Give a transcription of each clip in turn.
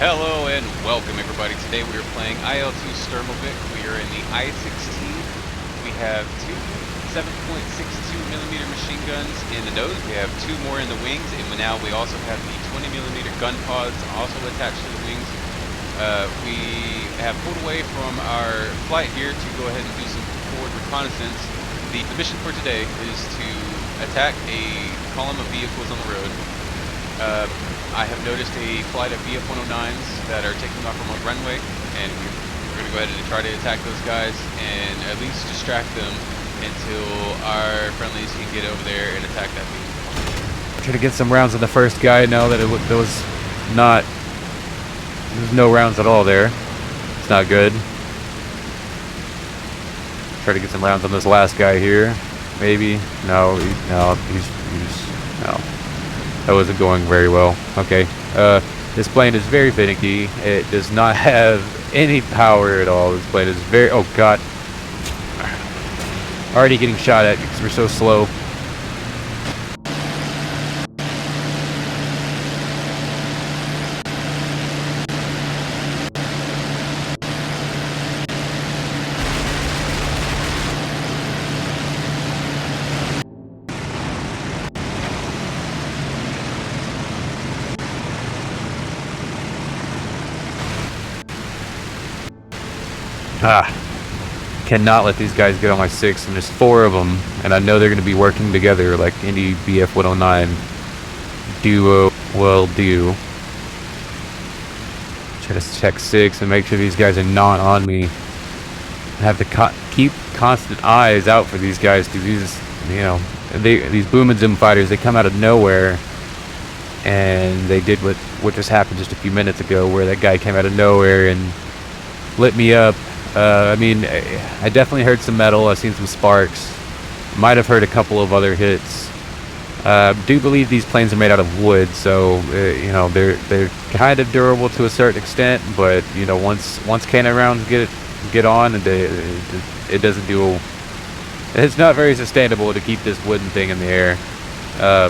Hello and welcome everybody. Today we are playing IL-2 Sturmovik. We are in the I-16. We have two 7.62mm machine guns in the nose. We have two more in the wings, and now we also have the 20mm gun pods also attached to the wings. We have pulled away from our flight here to go ahead and do some forward reconnaissance. The mission for today is to attack a column of vehicles on the road. I have noticed a flight of VF-109s that are taking off from a runway, and we're going to go ahead and try to attack those guys and at least distract them until our friendlies can get over there and attack that vehicle. Try to get some rounds on the first guy now that there's no rounds at all there. It's not good. Try to get some rounds on this last guy here. Maybe. No. That wasn't going very well. Okay. This plane is very finicky. It does not have any power at all. This plane is very... Oh, God. Already getting shot at because we're so slow. Cannot let these guys get on my 6, and there's 4 of them, and I know they're going to be working together like any BF-109 duo will do. Try to check 6 and make sure these guys are not on me. I have to keep constant eyes out for these guys, because these boom and zoom fighters, they come out of nowhere, and they did what just happened just a few minutes ago, where that guy came out of nowhere and lit me up. I mean, I definitely heard some metal. I've seen some sparks. Might have heard a couple of other hits. Do believe these planes are made out of wood, so they're kind of durable to a certain extent. But once cannon rounds get on, and it doesn't do. It's not very sustainable to keep this wooden thing in the air. Try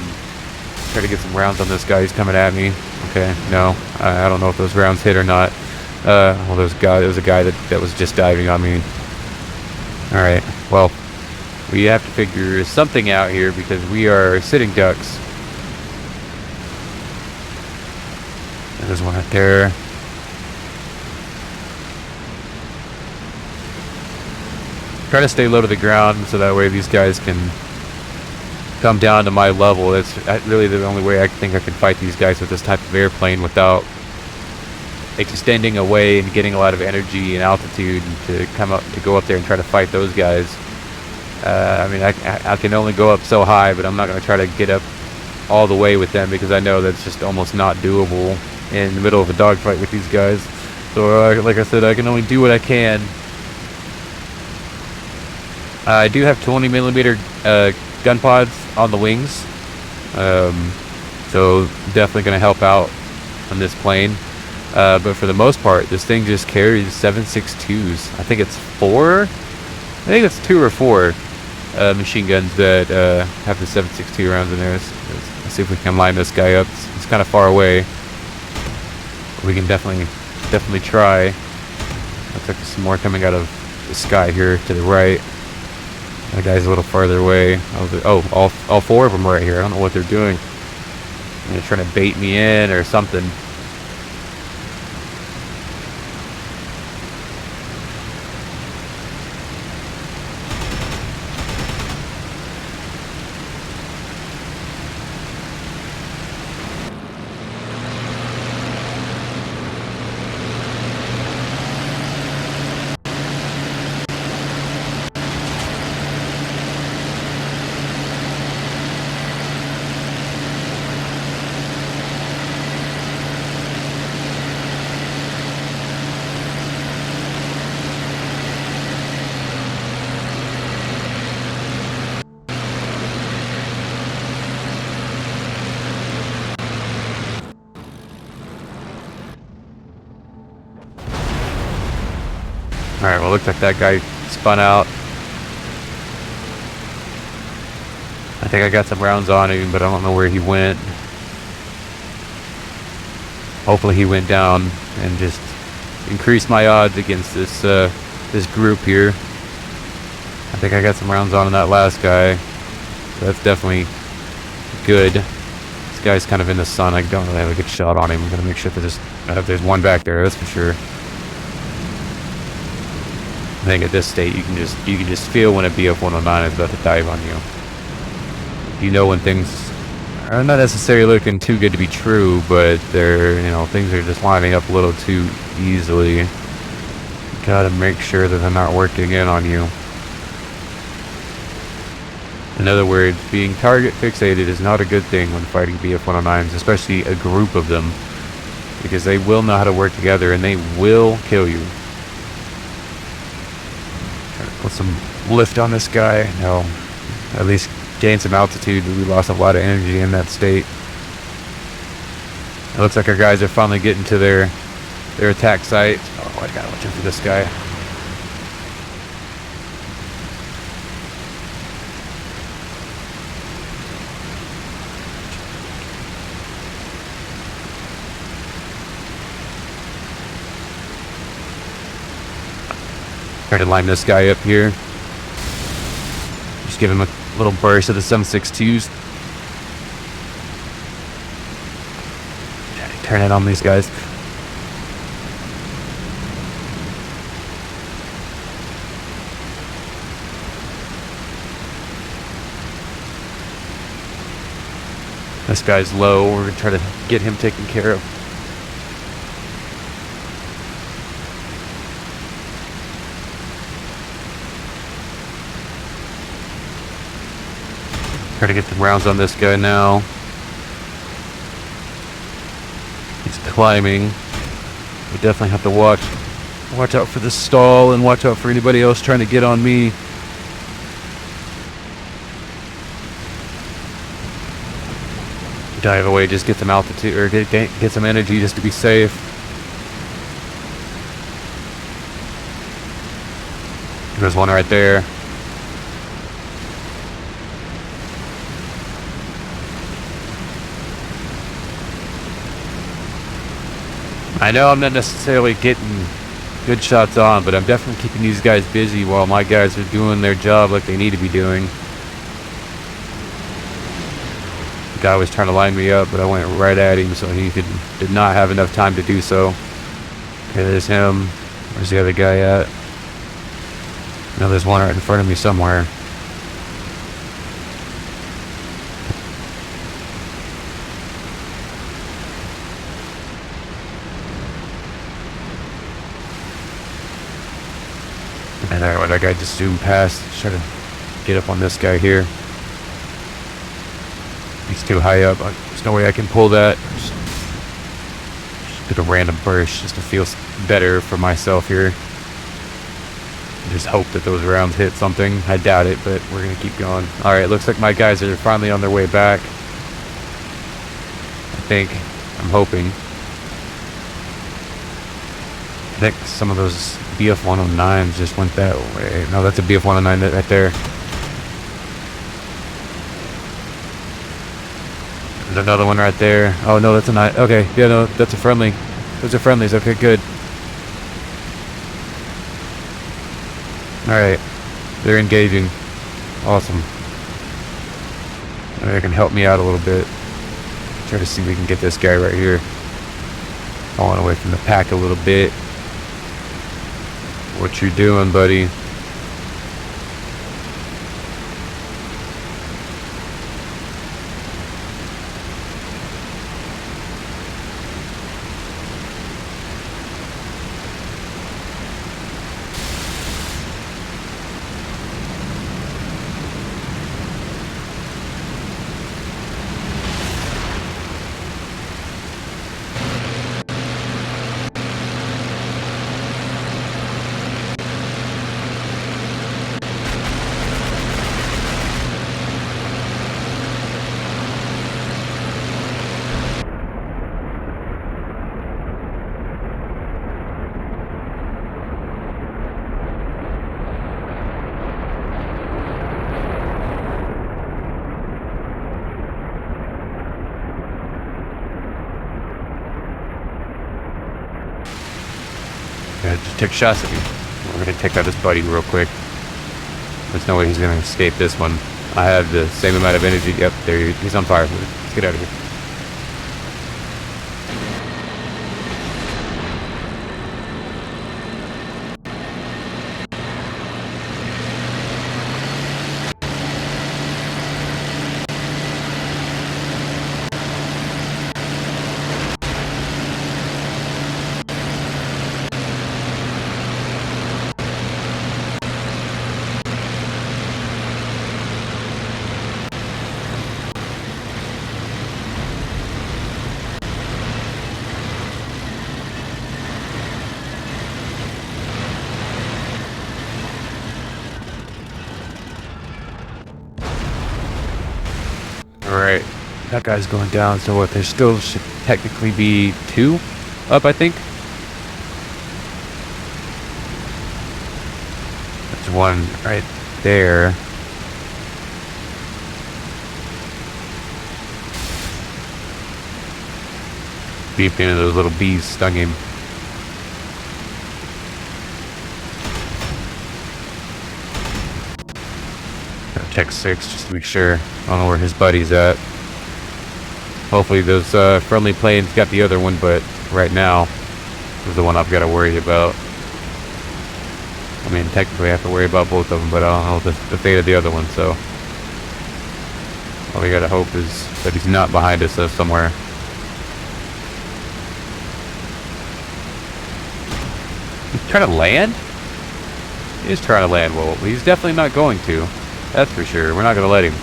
to get some rounds on this guy. He's coming at me. Okay, no, I don't know if those rounds hit or not. Well, there was a guy that was just diving on me. Alright, well, we have to figure something out here because we are sitting ducks. There's one right there. Try to stay low to the ground so that way these guys can come down to my level. That's really the only way I think I can fight these guys with this type of airplane without extending away and getting a lot of energy and altitude to go up there and try to fight those guys. I mean, I can only go up so high, but I'm not going to try to get up all the way with them because I know that's just almost not doable in the middle of a dogfight with these guys. So like I said, I can only do what I can. I do have 20mm gun pods on the wings, so definitely going to help out on this plane. But for the most part, this thing just carries 7.62s. I think it's 4. I think it's 2 or 4 machine guns that have the 7.62 rounds in there. Let's see if we can line this guy up. It's kind of far away. We can definitely try. Looks like there's some more coming out of the sky here to the right. That guy's a little farther away. Oh, all 4 of them right here. I don't know what they're doing. They're trying to bait me in or something. Alright, well, looks like that guy spun out. I think I got some rounds on him, but I don't know where he went. Hopefully he went down and just increased my odds against this this group here. I think I got some rounds on that last guy. So that's definitely good. This guy's kind of in the sun. I don't really have a good shot on him. I'm gonna make sure that there's one back there, that's for sure. I think at this state you can just feel when a BF-109 is about to dive on you. You know when things are not necessarily looking too good to be true, but they're, you know, things are just lining up a little too easily. You gotta make sure that they're not working in on you. In other words, being target fixated is not a good thing when fighting BF-109s, especially a group of them, because they will know how to work together and they will kill you. Trying to put some lift on this guy. No, at least gain some altitude. We lost a lot of energy in that state. It looks like our guys are finally getting to their attack site. Oh, I gotta watch out for this guy. Try to line this guy up here. Just give him a little burst of the 7.62s. Turn it on these guys. This guy's low. We're gonna try to get him taken care of. Try to get the rounds on this guy now. He's climbing. We definitely have to watch out for the stall and watch out for anybody else trying to get on me. Dive away, just get some altitude or get some energy just to be safe. There's one right there. I know I'm not necessarily getting good shots on, but I'm definitely keeping these guys busy while my guys are doing their job like they need to be doing. The guy was trying to line me up, but I went right at him, so he did not have enough time to do so. Okay, there's him. Where's the other guy at? No, there's one right in front of me somewhere. And that guy just zoomed past. Try to get up on this guy here. He's too high up. There's no way I can pull that. Just did a random burst just to feel better for myself here. Just hope that those rounds hit something. I doubt it, but we're gonna keep going. All right, looks like my guys are finally on their way back. I think. I'm hoping. I think some of those BF-109s just went that way. No, that's a BF-109 right there. There's another one right there. Oh no, that's a nice. Okay, yeah, no, that's a friendly. Those are friendlies. Okay, good. All right, they're engaging. Awesome. Maybe they can help me out a little bit. Try to see if we can get this guy right here. Falling away from the pack a little bit. What you doing, buddy? Yeah, just take shots at me. We're gonna take out this buddy real quick. There's no way he's gonna escape this one. I have the same amount of energy. Yep, there he's on fire. Let's get out of here. Alright, that guy's going down, so what, there still should technically be 2 up, I think? There's one right there. Beeped into those little bees, stung him. Check 6 just to make sure. I don't know where his buddy's at. Hopefully those friendly planes got the other one, but right now is the one I've got to worry about. I mean, technically I have to worry about both of them, but I don't know the fate of the other one, so all we gotta hope is that he's not behind us somewhere. He's trying to land? He is trying to land. Well, he's definitely not going to. That's for sure. We're not going to let him.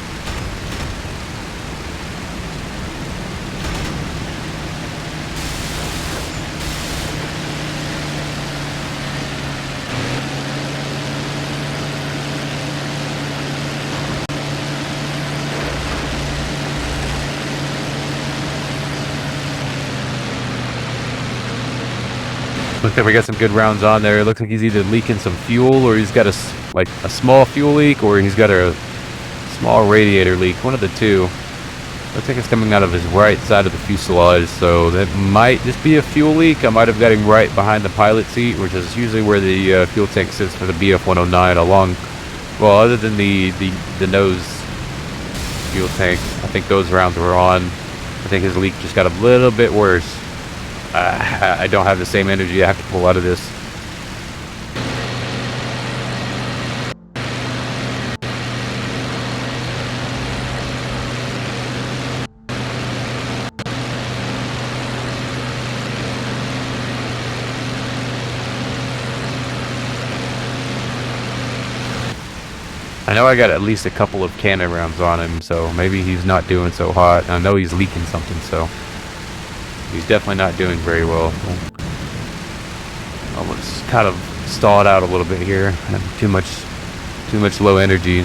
Looks like we got some good rounds on there. It looks like he's either leaking some fuel, or he's got a small fuel leak, or he's got a small radiator leak. One of the two. Looks like it's coming out of his right side of the fuselage, so that might just be a fuel leak. I might have got him right behind the pilot seat, which is usually where the fuel tank sits for the BF-109 along, well, other than the nose fuel tank. I think those rounds were on. I think his leak just got a little bit worse. I don't have the same energy I have to pull out of this. I know I got at least a couple of cannon rounds on him, so maybe he's not doing so hot. I know he's leaking something, so he's definitely not doing very well. Almost kind of stalled out a little bit here. Too much low energy.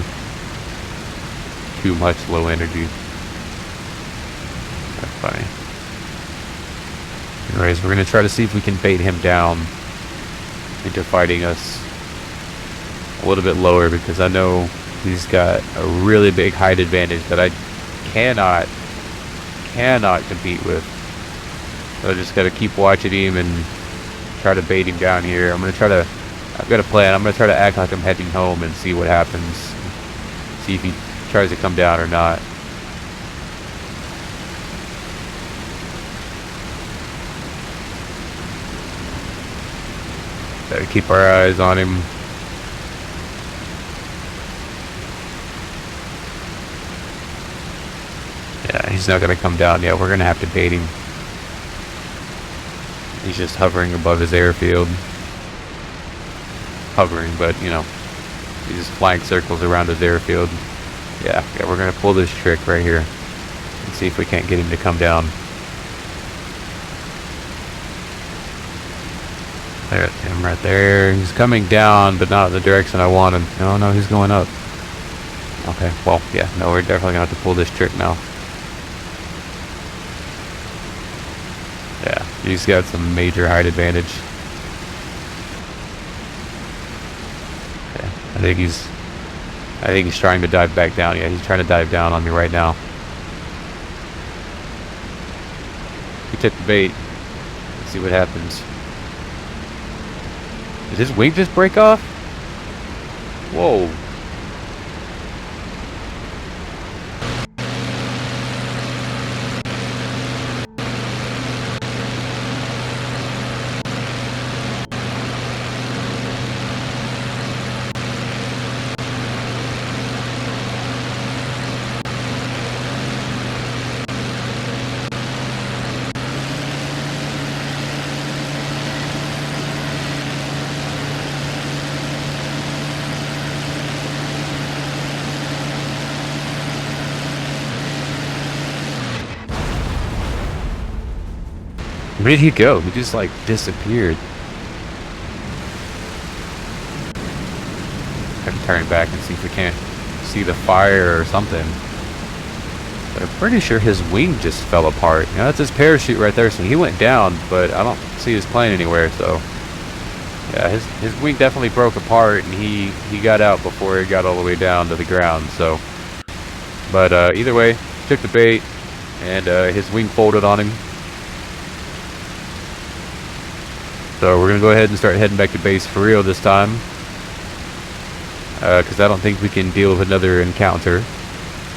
Too much low energy. That's funny. Anyways, we're gonna try to see if we can bait him down into fighting us a little bit lower, because I know he's got a really big height advantage that I cannot compete with. So I just gotta keep watching him and try to bait him down here. I've got a plan. I'm gonna try to act like I'm heading home and see what happens. See if he tries to come down or not. Gotta keep our eyes on him. Yeah, he's not gonna come down yet. We're gonna have to bait him. He's just hovering above his airfield. Hovering, but you know, he's just flying circles around his airfield. Yeah, we're gonna pull this trick right here and see if we can't get him to come down. There's him right there. He's coming down, but not in the direction I want him. No, he's going up. Okay, well, yeah, no, we're definitely gonna have to pull this trick now. Yeah, he's got some major height advantage. Okay, I think he's trying to dive back down. Yeah, he's trying to dive down on me right now. He took the bait. Let's see what happens. Did his wing just break off? Whoa. Where did he go? He just like disappeared. I can turn back and see if we can't see the fire or something. But I'm pretty sure his wing just fell apart. You know, that's his parachute right there, so he went down, but I don't see his plane anywhere, so yeah, his wing definitely broke apart, and he got out before it got all the way down to the ground, so. But either way, took the bait, and his wing folded on him. So we're going to go ahead and start heading back to base for real this time. Because I don't think we can deal with another encounter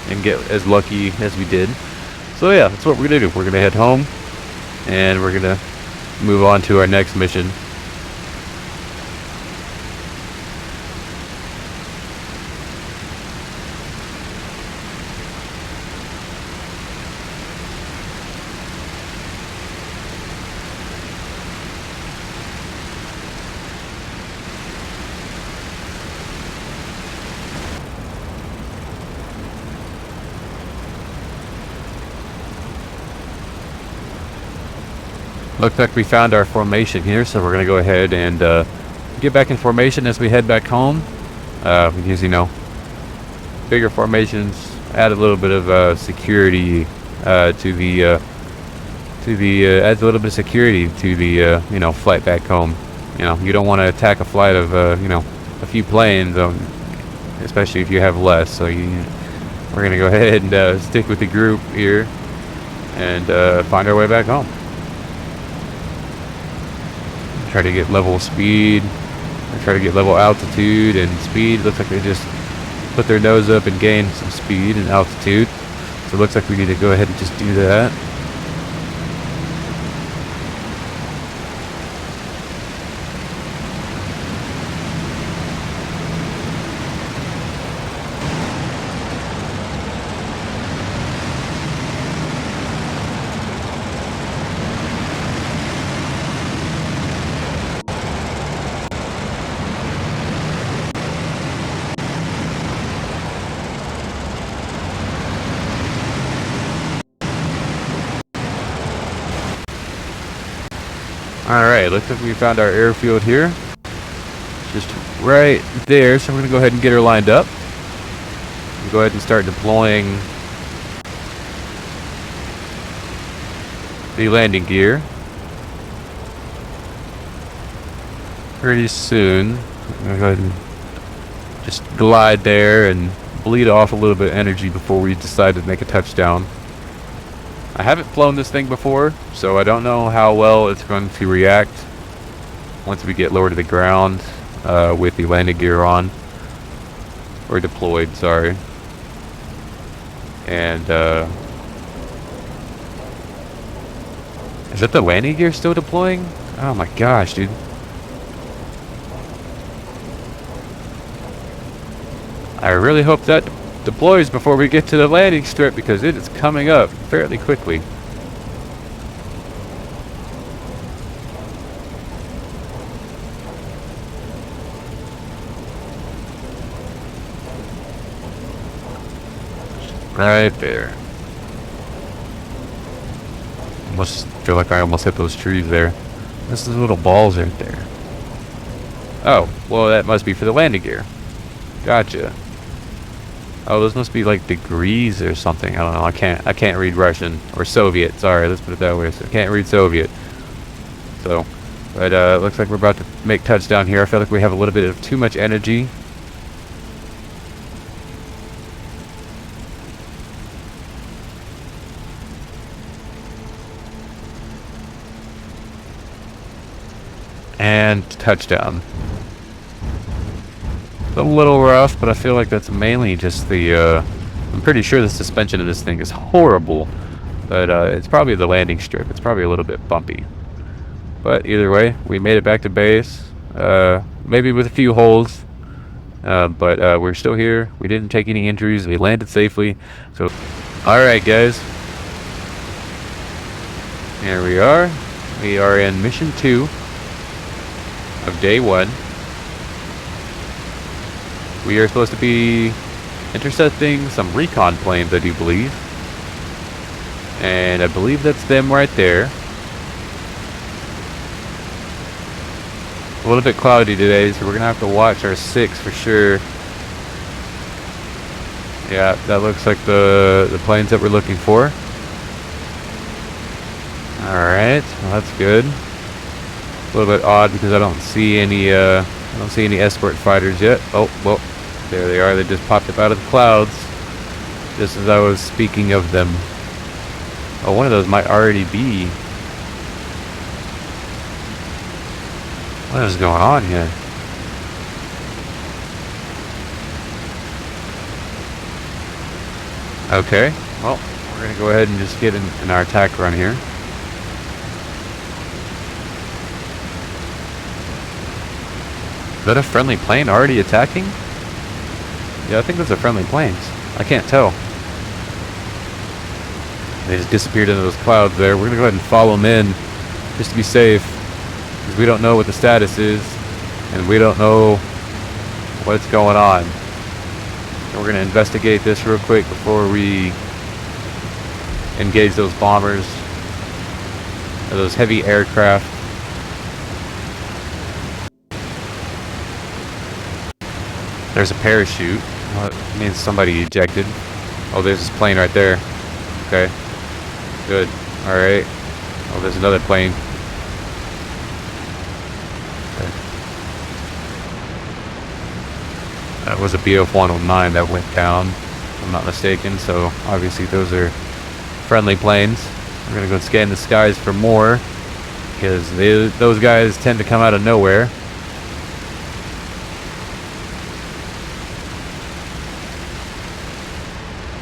and get as lucky as we did. So yeah, that's what we're going to do. We're going to head home. And we're going to move on to our next mission. Looks like we found our formation here, so we're going to go ahead and get back in formation as we head back home. Because, you know, bigger formations add a little bit of security adds a little bit of security to the you know, flight back home. You know, you don't want to attack a flight of you know, a few planes, especially if you have less. So we're going to go ahead and stick with the group here and find our way back home. Try to get level speed, or try to get level altitude and speed. Looks like they just put their nose up and gain some speed and altitude. So it looks like we need to go ahead and just do that. Alright, looks like we found our airfield here. Just right there, so we're going to go ahead and get her lined up. We'll go ahead and start deploying the landing gear. Pretty soon. I'm going to go ahead and just glide there and bleed off a little bit of energy before we decide to make a touchdown. I haven't flown this thing before, so I don't know how well it's going to react once we get lower to the ground with the landing gear on. Or deployed, sorry. And, is that the landing gear still deploying? Oh my gosh, dude. I really hope that deploys before we get to the landing strip, because it is coming up fairly quickly. Right there. Almost feel like I almost hit those trees there. There's those little balls right there. Oh, well, that must be for the landing gear. Gotcha. Oh, those must be like degrees or something. I don't know. I can't read Russian or Soviet. Sorry, let's put it that way. So I can't read Soviet. So, but looks like we're about to make touchdown here. I feel like we have a little bit of too much energy. And touchdown. It's a little rough, but I feel like that's mainly just the, I'm pretty sure the suspension of this thing is horrible. But it's probably the landing strip. It's probably a little bit bumpy. But either way, we made it back to base. Maybe with a few holes. But we're still here. We didn't take any injuries. We landed safely. So, alright guys. Here we are. We are in mission 2 of day 1. We are supposed to be intercepting some recon planes, I do believe. And I believe that's them right there. A little bit cloudy today, so we're gonna have to watch our 6 for sure. Yeah, that looks like the planes that we're looking for. Alright, well that's good. A little bit odd because I don't see any escort fighters yet. Oh, well, there they are. They just popped up out of the clouds just as I was speaking of them. Oh, one of those might already be. What is going on here? Okay, well, we're gonna go ahead and just get in our attack run here. Is that a friendly plane already attacking? Yeah, I think those are friendly planes. I can't tell. They just disappeared into those clouds there. We're gonna go ahead and follow them in just to be safe, because we don't know what the status is and we don't know what's going on. So we're gonna investigate this real quick before we engage those bombers or those heavy aircraft. There's a parachute. Well, it means somebody ejected. Oh, there's this plane right there. Okay. Good. Alright. Oh, there's another plane. Okay. That was a BF-109 that went down, if I'm not mistaken. So, obviously those are friendly planes. We're going to go scan the skies for more, because those guys tend to come out of nowhere.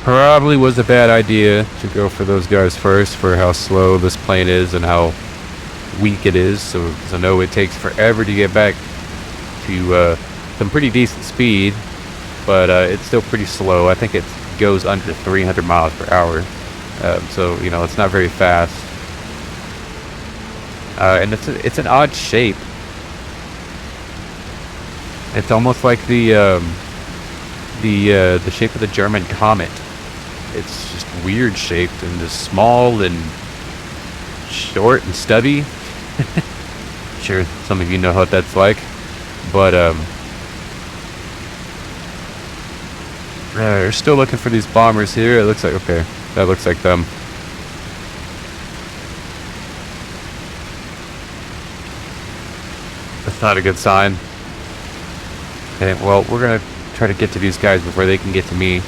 Probably was a bad idea to go for those guys first, for how slow this plane is and how weak it is. So, because I know it takes forever to get back to some pretty decent speed, but it's still pretty slow. I think it goes under 300 miles per hour. So, you know, it's not very fast. And it's an odd shape. It's almost like the shape of the German comet. It's just weird shaped and just small and short and stubby. Sure, some of you know what that's like, but we're still looking for these bombers here. It looks like, okay, that looks like them. That's not a good sign. Okay, well, we're gonna try to get to these guys before they can get to me.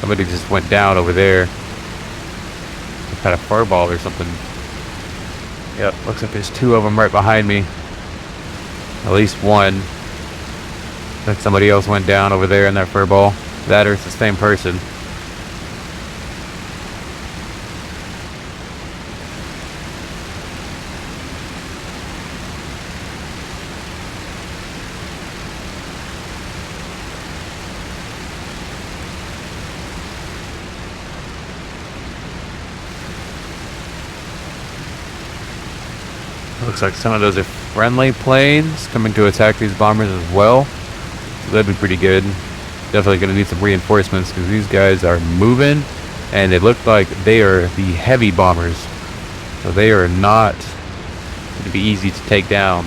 Somebody just went down over there. Some kind of fireball or something. Yep, looks like there's 2 of them right behind me. At least one. Looks like somebody else went down over there in that fireball. That or it's the same person. Looks like some of those are friendly planes coming to attack these bombers as well. So that'd be pretty good. Definitely going to need some reinforcements, because these guys are moving and they look like they are the heavy bombers. So they are not going to be easy to take down,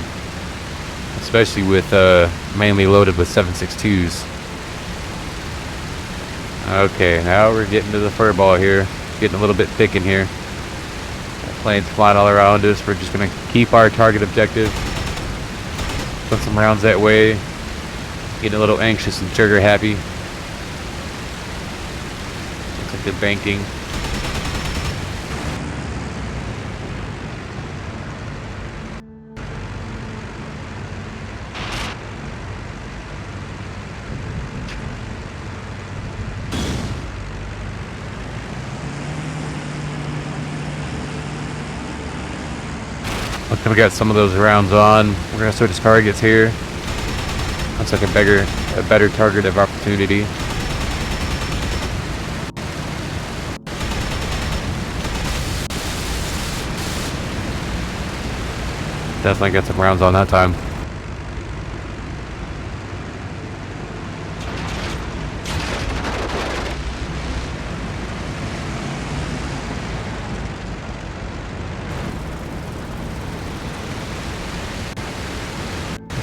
especially with mainly loaded with 7.62s. Okay, now we're getting to the furball here. It's getting a little bit thick in here. Planes flying all around us. We're just going to keep our target objective. Put some rounds that way. Getting a little anxious and trigger happy. Looks like they're banking. Then we got some of those rounds on. We're gonna switch targets here. Looks like a better target of opportunity. Definitely got some rounds on that time.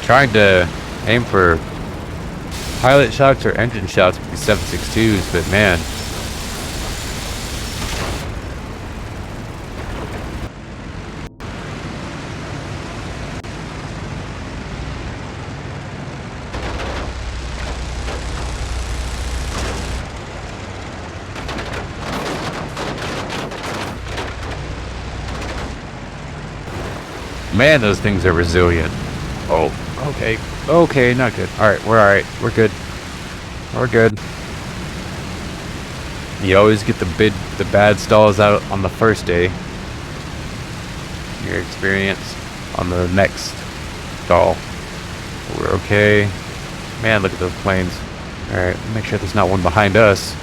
Trying to aim for pilot shots or engine shots with these 7.62s, but man. Man, those things are resilient. Oh, okay. Okay, not good. Alright, we're alright. We're good. We're good. You always get the bad stalls out on the first day. Your experience on the next stall. We're okay. Man, look at those planes. Alright, make sure there's not one behind us.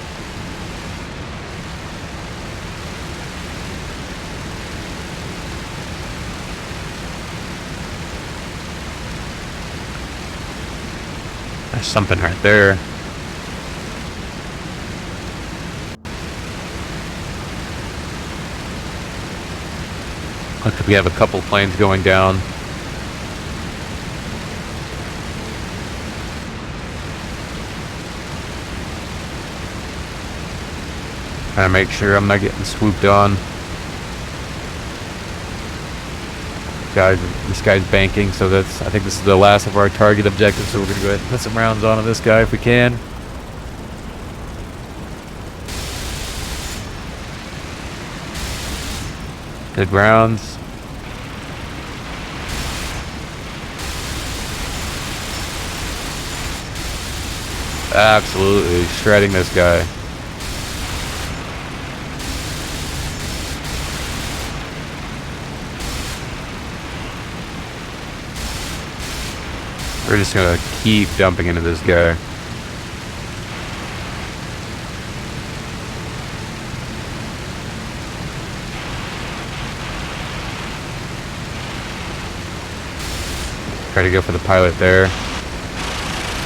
There's something right there. Looks like we have a couple planes going down. Trying to make sure I'm not getting swooped on. This guy's banking, so I think this is the last of our target objectives, so we're gonna go ahead and put some rounds on this guy if we can. Good rounds. Absolutely shredding this guy. We're just gonna keep dumping into this guy. Try to go for the pilot there.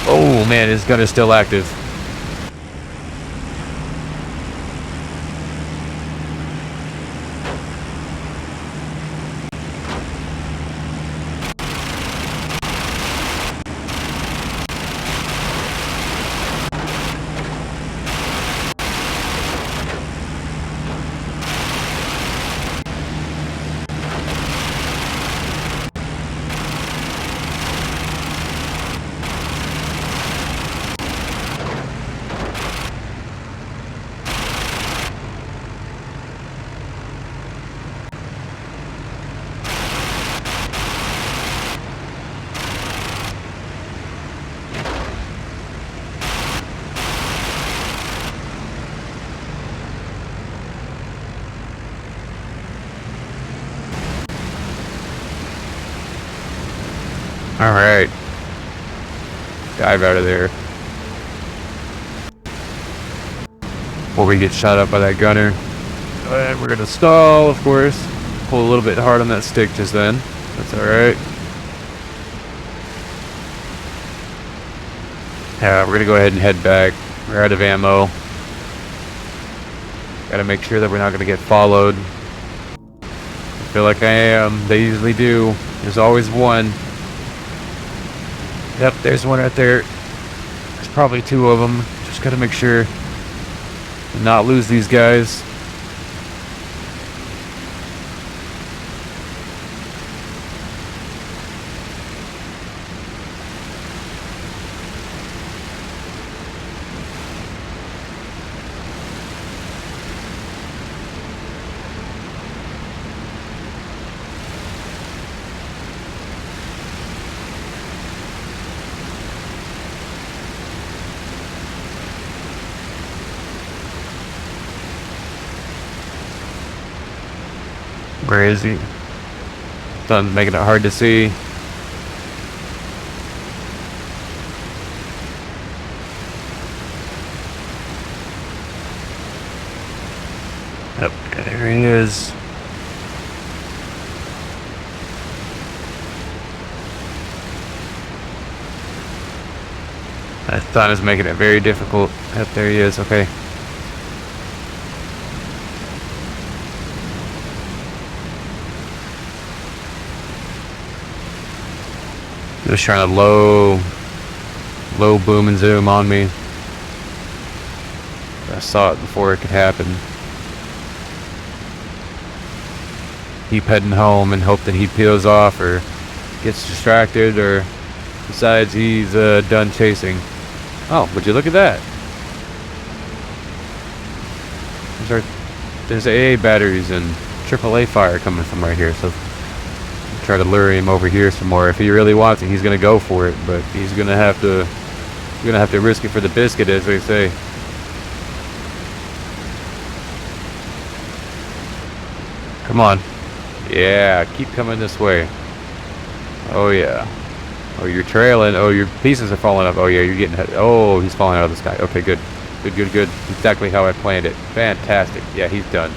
Oh man, his gun is still active. Alright. Dive out of there. Before we get shot up by that gunner. And we're gonna stall, of course. Pull a little bit hard on that stick just then. That's alright. Yeah, we're gonna go ahead and head back. We're out of ammo. Gotta make sure that we're not gonna get followed. I feel like I am. They usually do. There's always one. Yep, there's one right there. There's probably two of them. Just gotta make sure to not lose these guys. Where is he? Sun's making it hard to see. Yep, there he is. That sun is making it very difficult. Yep, there he is. Okay. Just trying to low boom and zoom on me. I saw it before it could happen. Keep heading home and hope that he peels off or gets distracted or decides he's done chasing. Oh, would you look at that? There's AA batteries and AAA fire coming from right here, so try to lure him over here some more. If he really wants it, he's gonna go for it, but he's gonna have to risk it for the biscuit, as they say. Come on. Yeah, keep coming this way. Oh yeah. Oh, you're trailing. Oh, your pieces are falling up. Oh yeah, you're getting hit. Oh, he's falling out of the sky. Okay, good. Good. Exactly how I planned it. Fantastic. Yeah, he's done.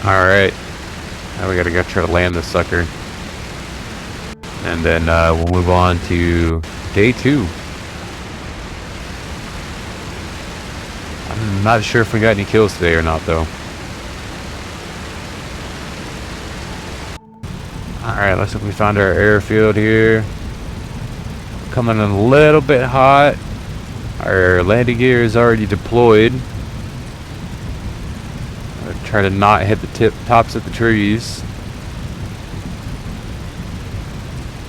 Alright. Now we gotta go try to land this sucker. And then we'll move on to day 2. I'm not sure if we got any kills today or not, though. Alright, looks like we found our airfield here. Coming in a little bit hot. Our landing gear is already deployed. Try to not hit the tops of the trees.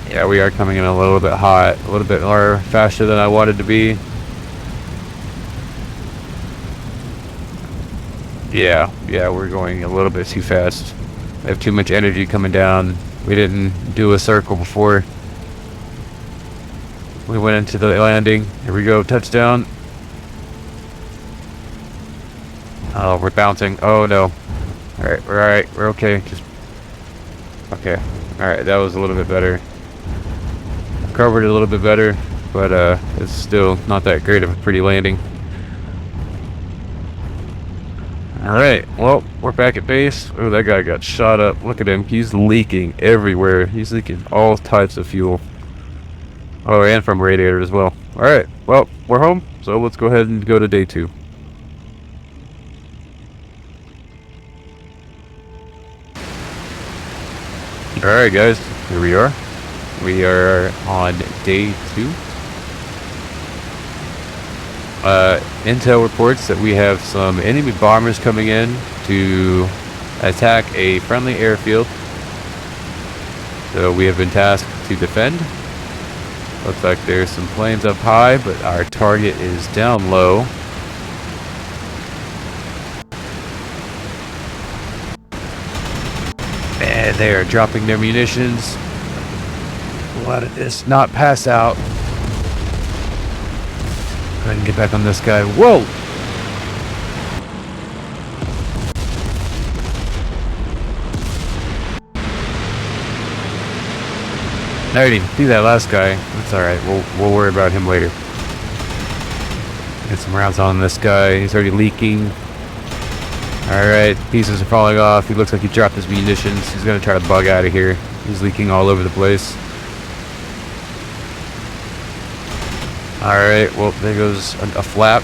Yeah, we are coming in a little bit hot, a little bit more faster than I wanted to be. Yeah, we're going a little bit too fast. I have too much energy coming down. We didn't do a circle before we went into the landing. Here we go, touchdown. Oh, we're bouncing. Oh no. Alright, we're alright. We're okay. Just okay. Alright, that was a little bit better. Covered it a little bit better, but it's still not that great of a pretty landing. Alright, well, we're back at base. Oh, that guy got shot up. Look at him. He's leaking everywhere. He's leaking all types of fuel. Oh, and from radiator as well. Alright, well, we're home, so let's go ahead and go to day 2. Alright guys, here we are. We are on day 2. Intel reports that we have some enemy bombers coming in to attack a friendly airfield. So we have been tasked to defend. Looks like there's some planes up high, but our target is down low. And they are dropping their munitions. Let this not pass out. ahead and get back on this guy. Whoa! I didn't even see that last guy. That's alright. We'll worry about him later. Get some rounds on this guy. He's already leaking. Alright, pieces are falling off. He looks like he dropped his munitions. He's gonna try to bug out of here. He's leaking all over the place. Alright, well, there goes a flap.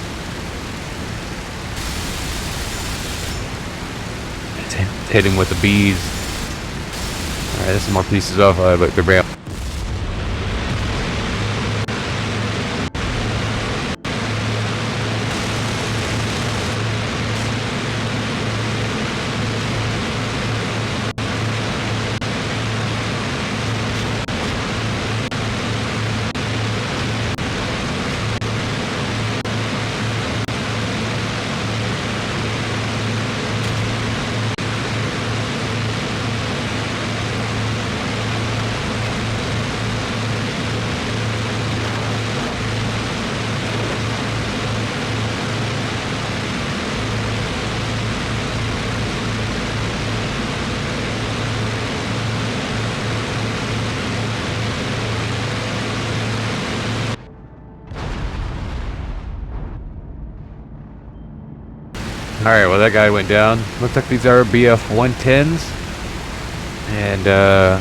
It's hitting with the bees. Alright, there's some more pieces off. But they're brown. Alright, well that guy went down. Looks like these are BF-110s. And,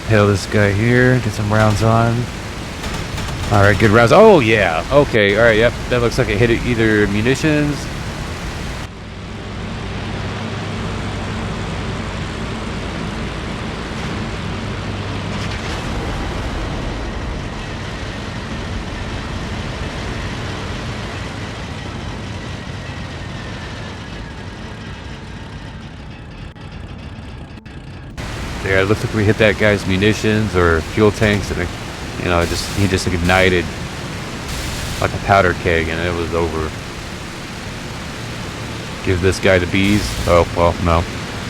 hail this guy here. Get some rounds on. Alright, good rounds. Oh, yeah. Okay, alright, yep. That looks like it hit either munitions. Yeah, it looks like we hit that guy's munitions or fuel tanks, and it, you know, he just ignited like a powder keg, and it was over. Give this guy the bees. Oh well, no,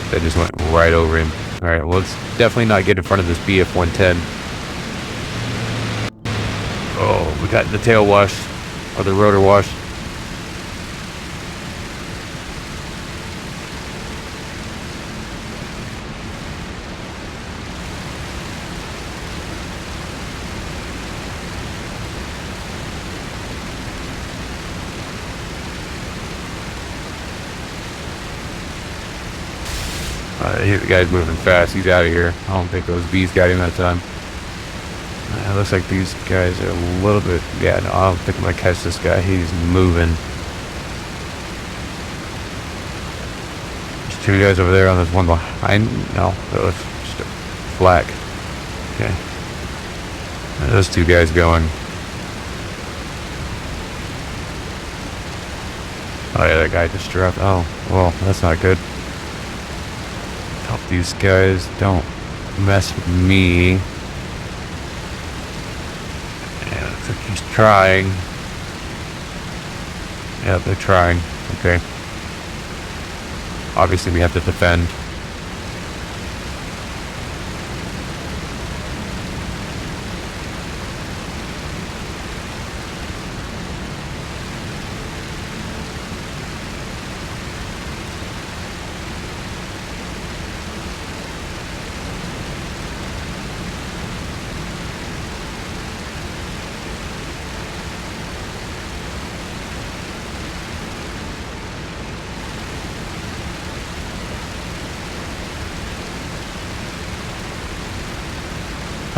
they just went right over him. All right, well, let's definitely not get in front of this BF-110. Oh, we got the tail wash or the rotor wash. The guy's moving fast. He's out of here. I don't think those bees got him that time. It looks like these guys are a little bit... Yeah, no, I don't think I'm going to catch this guy. He's moving. There's two guys over there on this one behind. No, that was just a flak. Okay. Those two guys going. Oh yeah, that guy just dropped. Oh, well, that's not good. Hope these guys don't mess with me. Yeah, looks like he's trying. Yeah, they're trying. Okay. Obviously, we have to defend.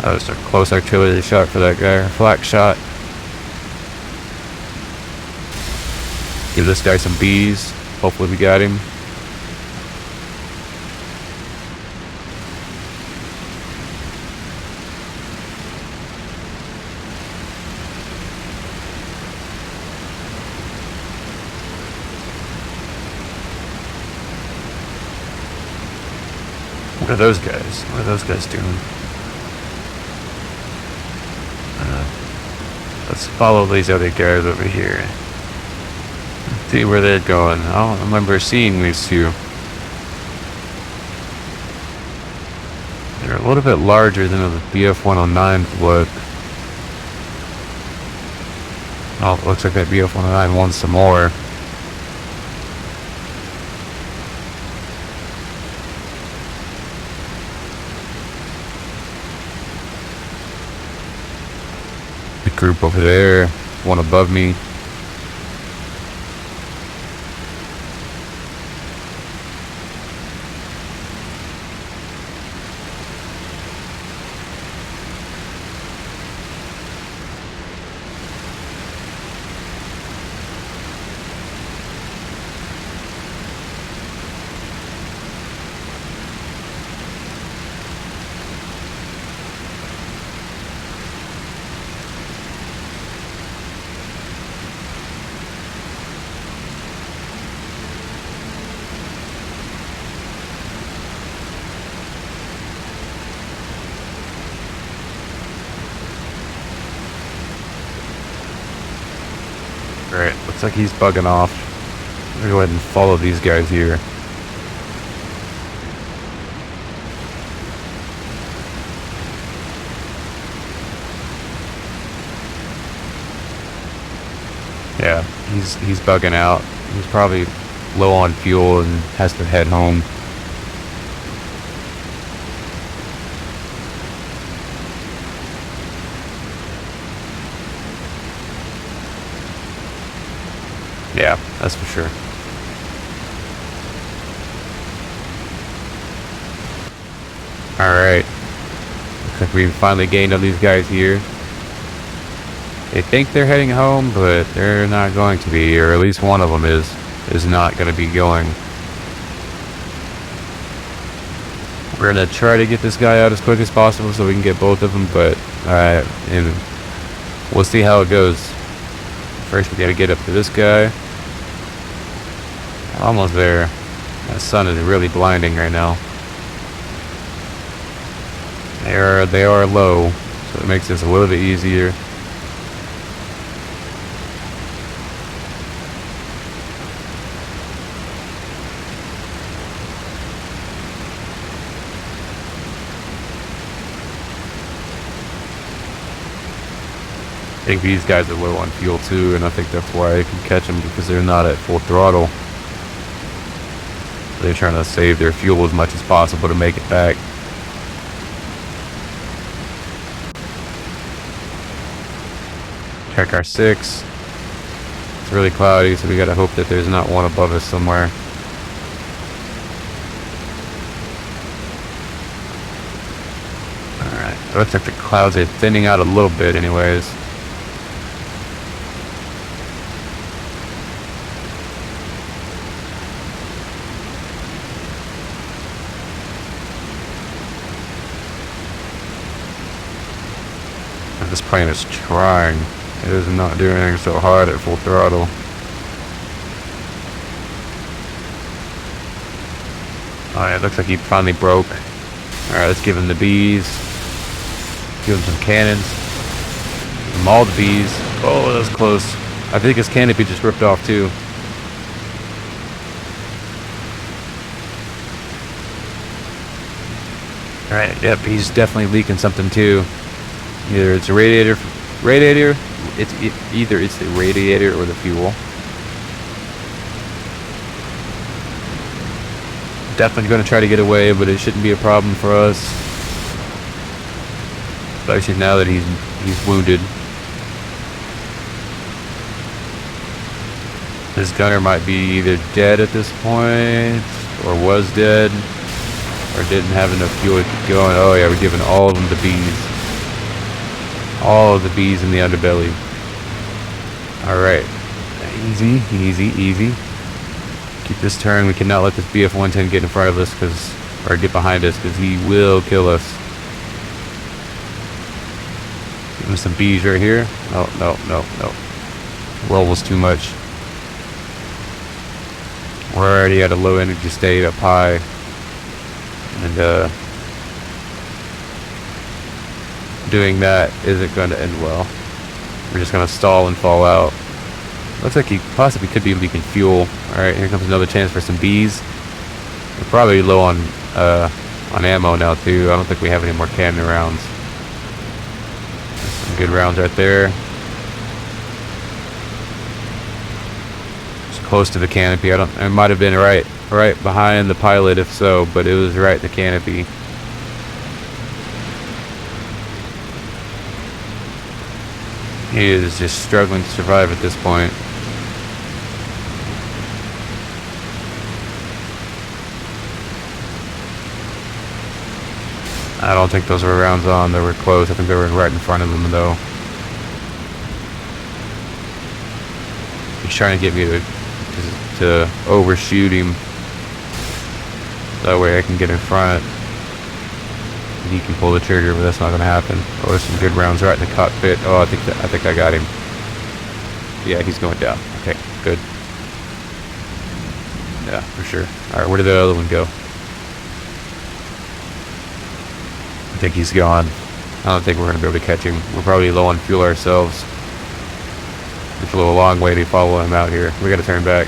That was a close artillery shot for that guy. Flak shot. Give this guy some bees. Hopefully we got him. What are those guys? What are those guys doing? Let's follow these other guys over here. Let's see where they're going. I don't remember seeing these two. They're a little bit larger than the BF-109s look. Oh, it looks like that BF-109 wants some more. The group over there, one above me. Alright, looks like he's bugging off. I'm gonna go ahead and follow these guys here. Yeah, he's bugging out. He's probably low on fuel and has to head home. Yeah, that's for sure. Alright. Looks like we finally gained on these guys here. They think they're heading home, but they're not going to be, or at least one of them is not going to be going. We're going to try to get this guy out as quick as possible so we can get both of them, but and we'll see how it goes. First we got to get up to this guy. Almost there. That sun is really blinding right now. They are low, so it makes this a little bit easier. I think these guys are low on fuel too, and I think that's why I can catch them, because they're not at full throttle. They're trying to save their fuel as much as possible to make it back. Check our 6. It's really cloudy, so we gotta hope that there's not one above us somewhere. Alright, it looks like the clouds are thinning out a little bit anyways. This plane is trying. It is not doing anything so hard at full throttle. Alright, looks like he finally broke. Alright, let's give him the bees. Give him some cannons. Give him all the bees. Oh, that was close. I think his canopy just ripped off too. Alright, yep, he's definitely leaking something too. Either it's a radiator, either it's the radiator or the fuel. Definitely going to try to get away, but it shouldn't be a problem for us. Especially now that he's wounded. This gunner might be either dead at this point, or was dead, or didn't have enough fuel to keep going. Oh yeah, we're giving all of them the bees. All of the bees in the underbelly. Alright. Easy, easy, easy. Keep this turn. We cannot let this BF-110 get in front of us, or get behind us, because he will kill us. Give him some bees right here. Oh, no. Roll was too much. We're already at a low energy state up high. And, doing that isn't going to end well. We're just going to stall and fall out. Looks like he possibly could be leaking fuel. Alright, here comes another chance for some bees. We're probably low on ammo now too. I don't think we have any more cannon rounds. There's some good rounds right there. close to the canopy. I don't. It might have been right behind the pilot, if so, but it was right at the canopy. He is just struggling to survive at this point. I don't think those were rounds on. They were close. I think they were right in front of him, though. He's trying to get me to overshoot him. That way I can get in front. And he can pull the trigger, but that's not going to happen. Oh, there's some good rounds right in the cockpit. Oh, I think I got him. Yeah, he's going down. Okay, good. Yeah, for sure. All right, where did the other one go? I think he's gone. I don't think we're going to be able to catch him. We're probably low on fuel ourselves. It's a little long way to follow him out here. We got to turn back.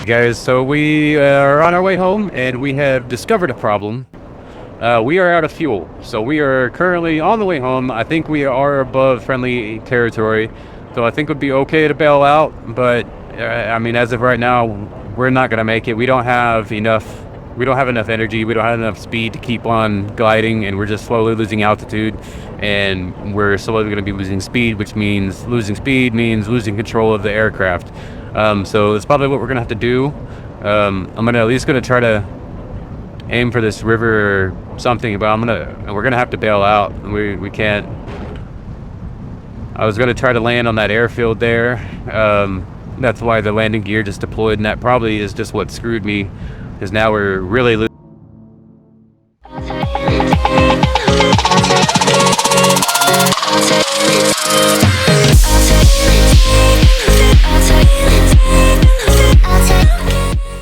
Guys, so we are on our way home and we have discovered a problem. We are out of fuel, so we are currently on the way home. I think we are above friendly territory, so I think it would be okay to bail out, but I mean, as of right now, we're not going to make it. We don't have enough energy, we don't have enough speed to keep on gliding, and we're just slowly losing altitude, and we're slowly going to be losing speed, which means losing speed means losing control of the aircraft. So that's probably what we're gonna have to do. I'm gonna at least try to aim for this river or something, but we're gonna have to bail out. We can't. I was gonna try to land on that airfield there. That's why the landing gear just deployed, and that probably is just what screwed me, because now we're really